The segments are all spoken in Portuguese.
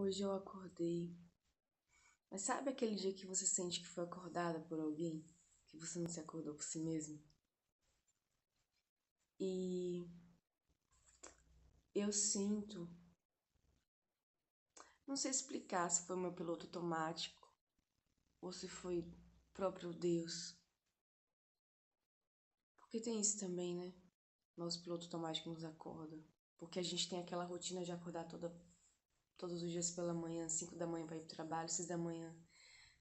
Hoje eu acordei. Mas sabe aquele dia que você sente que foi acordada por alguém? Que você não se acordou por si mesmo? E eu sinto, não sei explicar se foi meu piloto automático ou se foi próprio Deus. Porque tem isso também, né? Nosso piloto automático nos acorda. Porque a gente tem aquela rotina de acordar todos os dias pela manhã, 5 da manhã para ir pro trabalho, 6 da manhã.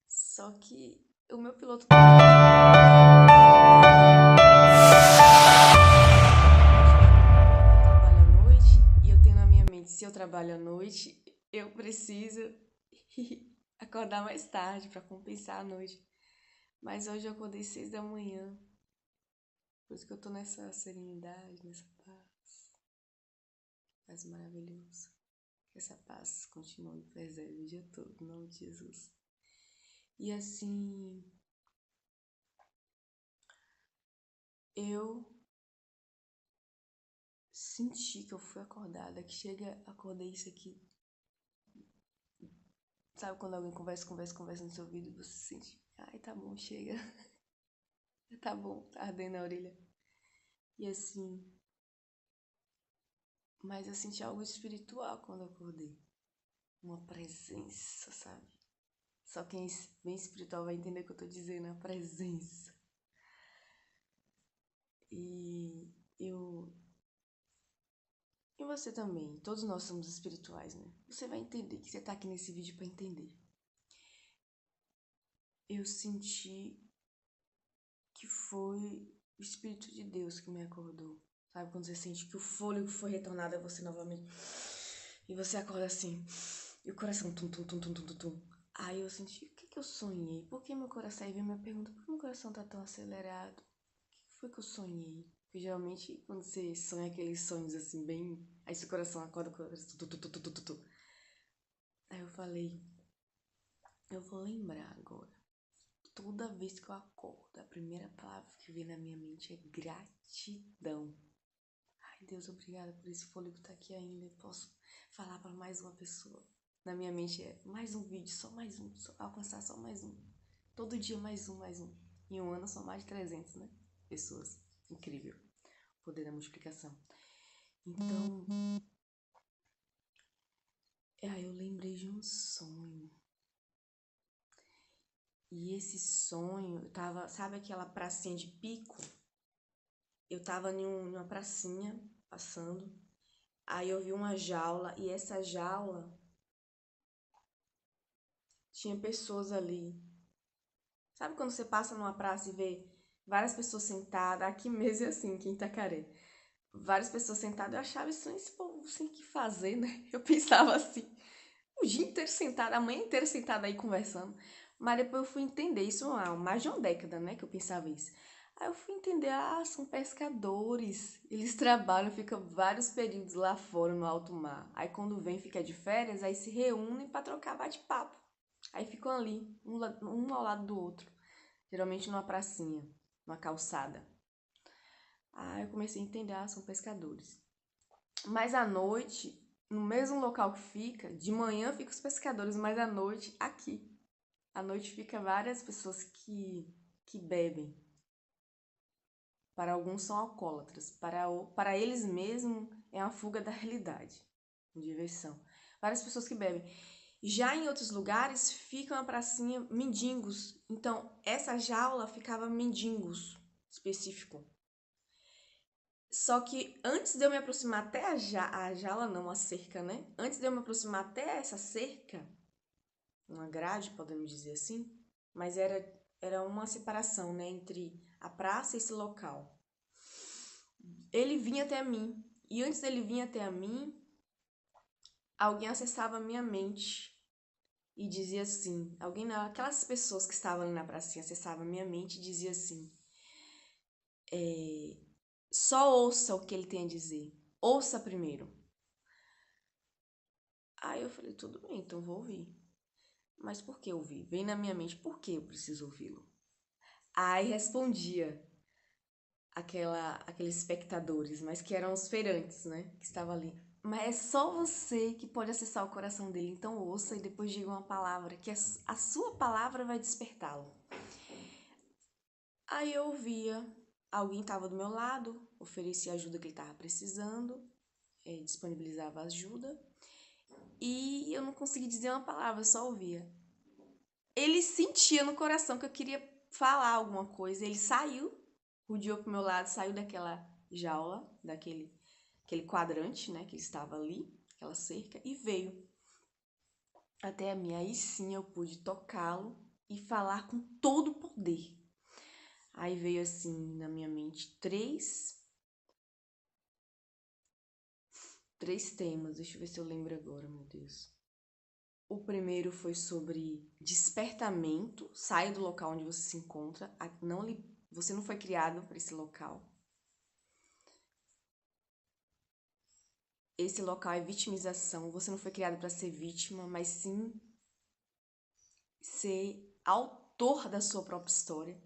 Só que o meu piloto trabalho à noite e eu tenho na minha mente, se eu trabalho à noite, eu preciso acordar mais tarde para compensar a noite. Mas hoje eu acordei 6 da manhã. Por isso que eu tô nessa serenidade, nessa paz. Paz maravilhosa. Que essa paz continue e preserve o dia todo, em nome de Jesus. E assim, eu senti que eu fui acordada, que chega, acordei isso aqui. Sabe quando alguém conversa no seu ouvido e você sente, ai, tá bom, chega. Tá bom, tá ardendo a orelha. E assim, mas eu senti algo espiritual quando eu acordei. Uma presença, sabe? Só quem é bem espiritual vai entender o que eu tô dizendo, a presença. E eu. E você também, todos nós somos espirituais, né? Você vai entender que você tá aqui nesse vídeo pra entender. Eu senti que foi o Espírito de Deus que me acordou. Sabe quando você sente que o fôlego foi retornado a você novamente? E você acorda assim, e o coração tum, tum, tum, tum, tum, tum, tum. Aí eu senti, o que eu sonhei? Por que meu coração? Aí vem minha pergunta, por que meu coração tá tão acelerado? O que foi que eu sonhei? Porque geralmente quando você sonha aqueles sonhos assim, bem... Aí seu coração acorda com o coração tu, tu, tu, tu, tu, tu, tu. Aí eu falei, eu vou lembrar agora. Toda vez que eu acordo, a primeira palavra que vem na minha mente é gratidão. Ai, Deus, obrigada por esse fôlego estar aqui ainda. Eu posso falar para mais uma pessoa. Na minha mente é mais um vídeo, só mais um, alcançar só mais um. Todo dia mais um, mais um. Em um ano são mais de 300, né? Pessoas. Incrível. O poder da multiplicação. Então, aí eu lembrei de um sonho. E esse sonho, eu tava, sabe aquela pracinha de pico? Eu tava numa pracinha, passando. Aí eu vi uma jaula, e essa jaula tinha pessoas ali. Sabe quando você passa numa praça e vê várias pessoas sentadas? Aqui mesmo é assim, aqui em Itacaré. Várias pessoas sentadas, eu achava isso, esse povo sem o que fazer, né? Eu pensava assim, o dia inteiro sentado, a manhã inteira sentada aí conversando. Mas depois eu fui entender, isso há mais de uma década, né, que eu pensava isso. Aí eu fui entender, são pescadores. Eles trabalham, ficam vários períodos lá fora no alto mar. Aí quando vem, fica de férias, aí se reúnem para trocar bate-papo. Aí ficam ali, um ao lado do outro. Geralmente numa pracinha, numa calçada. Aí eu comecei a entender, são pescadores. Mas à noite, no mesmo local que fica, de manhã ficam os pescadores, mas à noite, aqui. À noite fica várias pessoas que bebem. Para alguns são alcoólatras, para eles mesmos é uma fuga da realidade, diversão. Várias pessoas que bebem. Já em outros lugares ficam a pracinha mendigos. Então, essa jaula ficava mendigos, específico. Só que antes de eu me aproximar até a jaula, não, a cerca, né? Antes de eu me aproximar até essa cerca, uma grade, podemos dizer assim, mas era uma separação, né, entre a praça e esse local. Ele vinha até mim, e antes dele vir até a mim, alguém acessava a minha mente e dizia assim, aquelas pessoas que estavam ali na pracinha acessavam a minha mente e dizia assim, só ouça o que ele tem a dizer, ouça primeiro. Aí eu falei, tudo bem, então vou ouvir. Mas por que ouvir? Vem na minha mente, por que eu preciso ouvi-lo? Aí respondia aqueles espectadores, mas que eram os feirantes, né? Que estavam ali. Mas é só você que pode acessar o coração dele. Então ouça e depois diga uma palavra, que a sua palavra vai despertá-lo. Aí eu ouvia, alguém estava do meu lado, oferecia a ajuda que ele estava precisando, disponibilizava ajuda. E eu não conseguia dizer uma palavra, eu só ouvia. Ele sentia no coração que eu queria falar alguma coisa. Ele saiu, rodeou pro meu lado, saiu daquela jaula, aquele quadrante, né, que ele estava ali, aquela cerca, e veio até a mim. Aí sim eu pude tocá-lo e falar com todo o poder. Aí veio assim na minha mente três temas. Deixa eu ver se eu lembro agora, meu Deus. O primeiro foi sobre despertamento. Saia do local onde você se encontra. Você não foi criado para esse local. Esse local é vitimização. Você não foi criado para ser vítima, mas sim ser autor da sua própria história.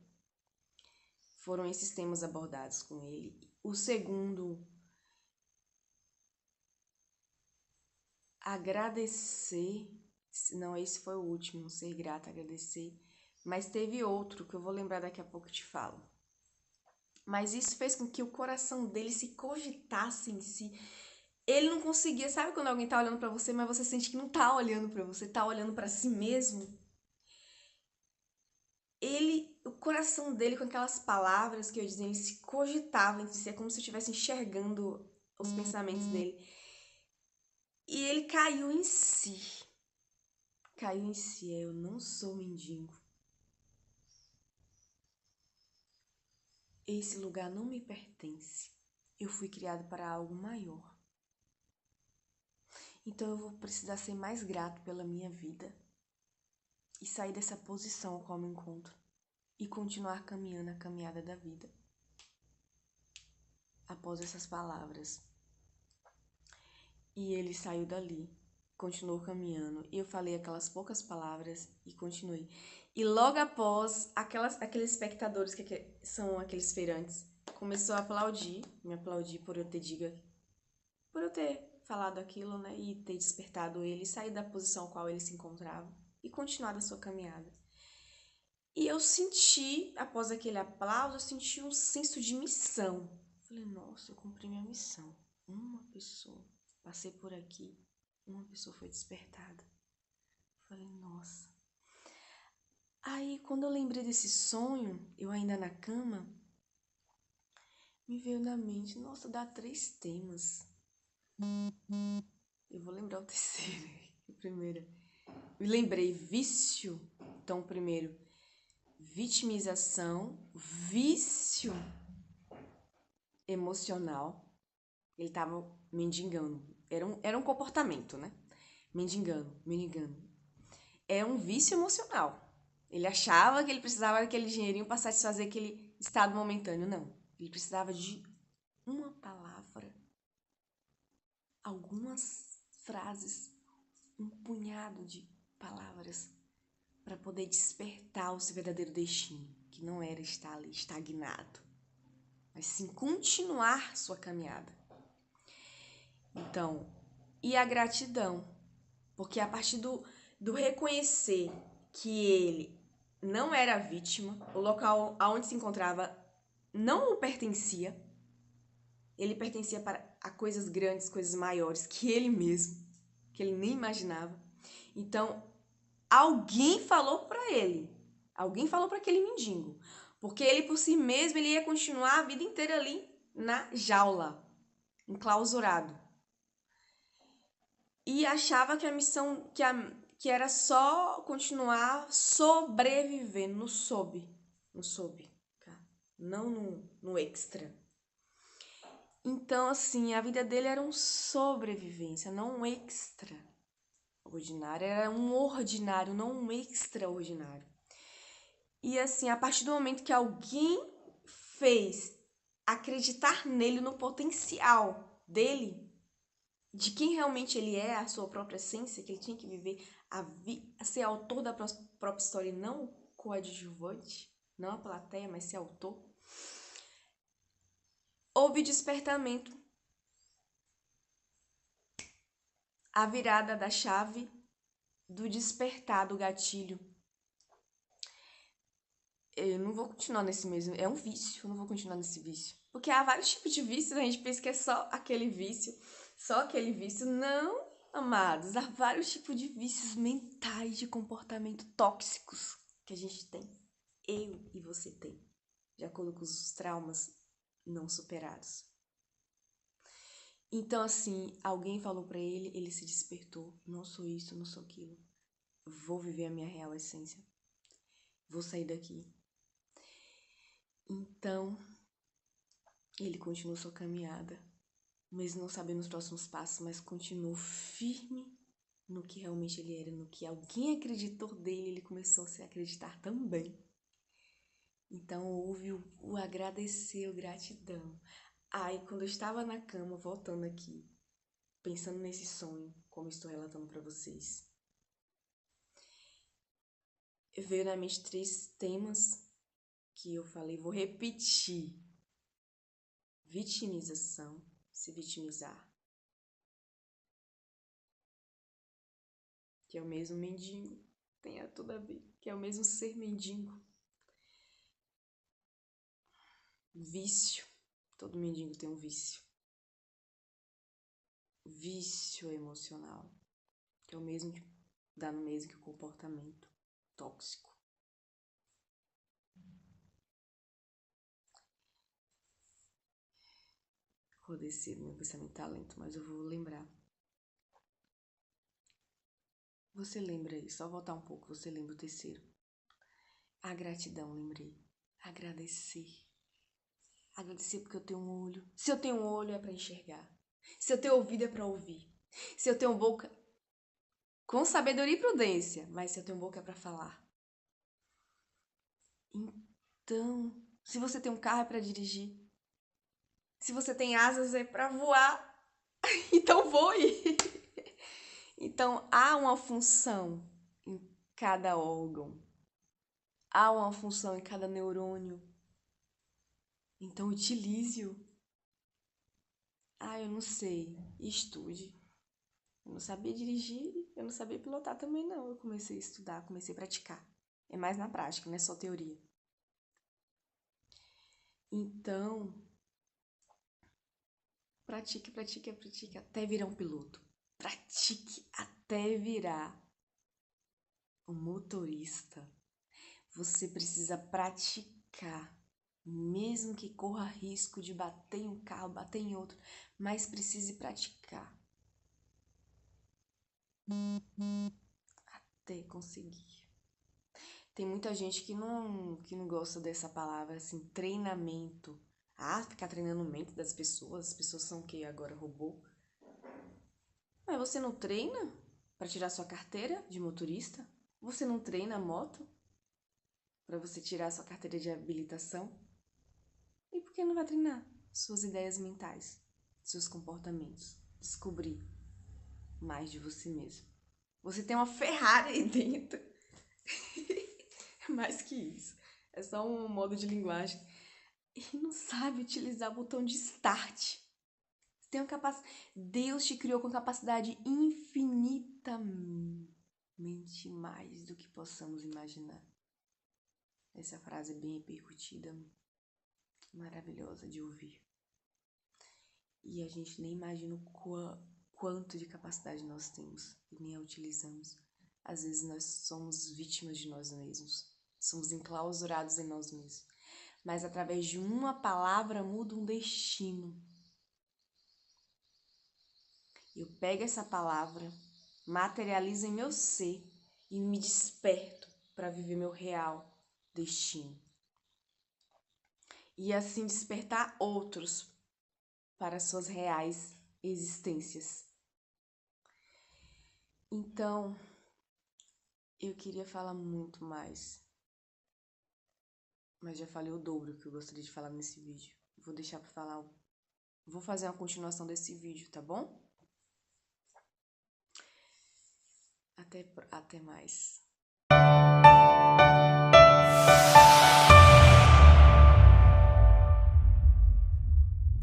Foram esses temas abordados com ele. O segundo, agradecer. Não, esse foi o último, ser grato, agradecer. Mas teve outro que eu vou lembrar daqui a pouco e te falo. Mas isso fez com que o coração dele se cogitasse em si. Ele não conseguia, sabe quando alguém tá olhando pra você, mas você sente que não tá olhando pra você, tá olhando pra si mesmo? O coração dele com aquelas palavras que eu dizia, ele se cogitava entre si, é como se eu estivesse enxergando os pensamentos dele. E ele caiu em si. Caiu em si, eu não sou mendigo. Esse lugar não me pertence. Eu fui criado para algo maior. Então eu vou precisar ser mais grato pela minha vida e sair dessa posição ao qual me encontro e continuar caminhando a caminhada da vida. Após essas palavras. E ele saiu dali, continuou caminhando. E eu falei aquelas poucas palavras e continuei. E logo após, aqueles espectadores que são aqueles feirantes, começou a aplaudir, me aplaudir por eu ter falado aquilo, né? E ter despertado ele, sair da posição qual ele se encontrava e continuar a sua caminhada. E eu senti, após aquele aplauso, eu senti um senso de missão. Falei, nossa, eu cumpri minha missão. Uma pessoa, passei por aqui, uma pessoa foi despertada. Falei, nossa. Aí, quando eu lembrei desse sonho, eu ainda na cama, me veio na mente, nossa, dá 3 temas. Eu vou lembrar o terceiro, o primeiro. Me lembrei, vício. Então, o primeiro, vitimização, vício emocional. Ele tava mendigando. Era um comportamento, né? Mendigando. É um vício emocional. Ele achava que ele precisava daquele dinheirinho para satisfazer aquele estado momentâneo. Não. Ele precisava de uma palavra, algumas frases, um punhado de palavras para poder despertar o seu verdadeiro destino, que não era estar ali estagnado, mas sim continuar sua caminhada. Então, e a gratidão, porque a partir do reconhecer que ele não era vítima, o local aonde se encontrava não o pertencia, ele pertencia a coisas grandes, coisas maiores que ele mesmo, que ele nem imaginava. Então, alguém falou para ele, alguém falou para aquele mendigo, porque ele por si mesmo ele ia continuar a vida inteira ali na jaula, enclausurado. E achava que a missão, que era só continuar sobrevivendo no sob, tá? Não no extra. Então, assim, a vida dele era um sobrevivência, não um extra ordinário, era um ordinário, não um extraordinário. E assim, a partir do momento que alguém fez acreditar nele, no potencial dele, de quem realmente ele é, a sua própria essência, que ele tinha que viver, a ser autor da própria história e não coadjuvante, não a plateia, mas ser autor, houve despertamento. a virada da chave do despertar do gatilho. Eu não vou continuar nesse mesmo. É um vício, eu não vou continuar nesse vício. Porque há vários tipos de vícios, a gente pensa que é só aquele vício. Só aquele vício. Não, amados. Há vários tipos de vícios mentais, de comportamento tóxicos que a gente tem. Eu e você tem. De acordo com os traumas não superados. Então, assim, alguém falou pra ele, ele se despertou. Não sou isso, não sou aquilo. Vou viver a minha real essência. Vou sair daqui. Então, ele continuou sua caminhada, mesmo não sabendo os próximos passos, mas continuou firme no que realmente ele era, no que alguém acreditou dele, ele começou a se acreditar também. Então, houve o agradecer, o gratidão. Aí, quando eu estava na cama, voltando aqui, pensando nesse sonho, como estou relatando para vocês, veio na mente 3 temas que eu falei, vou repetir. Vitimização, se vitimizar, que é o mesmo mendigo, tem tudo a ver, que é o mesmo ser mendigo. Vício, todo mendigo tem um vício. Vício emocional, que é o mesmo que dá no mesmo que o comportamento tóxico. Vou descer, meu pensamento tá lento, mas eu vou lembrar. Você lembra aí, só voltar um pouco, você lembra o terceiro. A gratidão, lembrei. Agradecer. Agradecer porque eu tenho um olho. Se eu tenho um olho é pra enxergar. Se eu tenho ouvido é pra ouvir. Se eu tenho boca, com sabedoria e prudência, mas se eu tenho boca é pra falar. Então, se você tem um carro é pra dirigir. Se você tem asas é pra voar. Então voe. Então há uma função em cada órgão. Há uma função em cada neurônio. Então utilize-o. Ah, eu não sei. Estude. Eu não sabia dirigir, eu não sabia pilotar também não. Eu comecei a estudar, comecei a praticar. É mais na prática, não é só teoria. Então, pratique, pratique, pratique até virar um piloto. Pratique até virar um motorista. Você precisa praticar, mesmo que corra risco de bater em um carro, bater em outro, mas precise praticar até conseguir. Tem muita gente que não gosta dessa palavra, assim, treinamento. Ah, ficar treinando mente das pessoas. As pessoas são o quê agora? Robô? Mas você não treina para tirar sua carteira de motorista? Você não treina a moto para você tirar sua carteira de habilitação? E por que não vai treinar suas ideias mentais, seus comportamentos? Descobrir mais de você mesmo. Você tem uma Ferrari aí dentro. Mais que isso. É só um modo de linguagem. E não sabe utilizar o botão de start. Tem uma Deus te criou com capacidade infinitamente mais do que possamos imaginar. Essa frase é bem repercutida, maravilhosa de ouvir. E a gente nem imagina o quanto de capacidade nós temos e nem a utilizamos. Às vezes nós somos vítimas de nós mesmos. Somos enclausurados em nós mesmos. Mas através de uma palavra muda um destino. Eu pego essa palavra, materializo em meu ser e me desperto para viver meu real destino. E assim despertar outros para suas reais existências. Então, eu queria falar muito mais, mas já falei o dobro que eu gostaria de falar nesse vídeo. Vou deixar para falar, vou fazer uma continuação desse vídeo, tá bom? Até mais.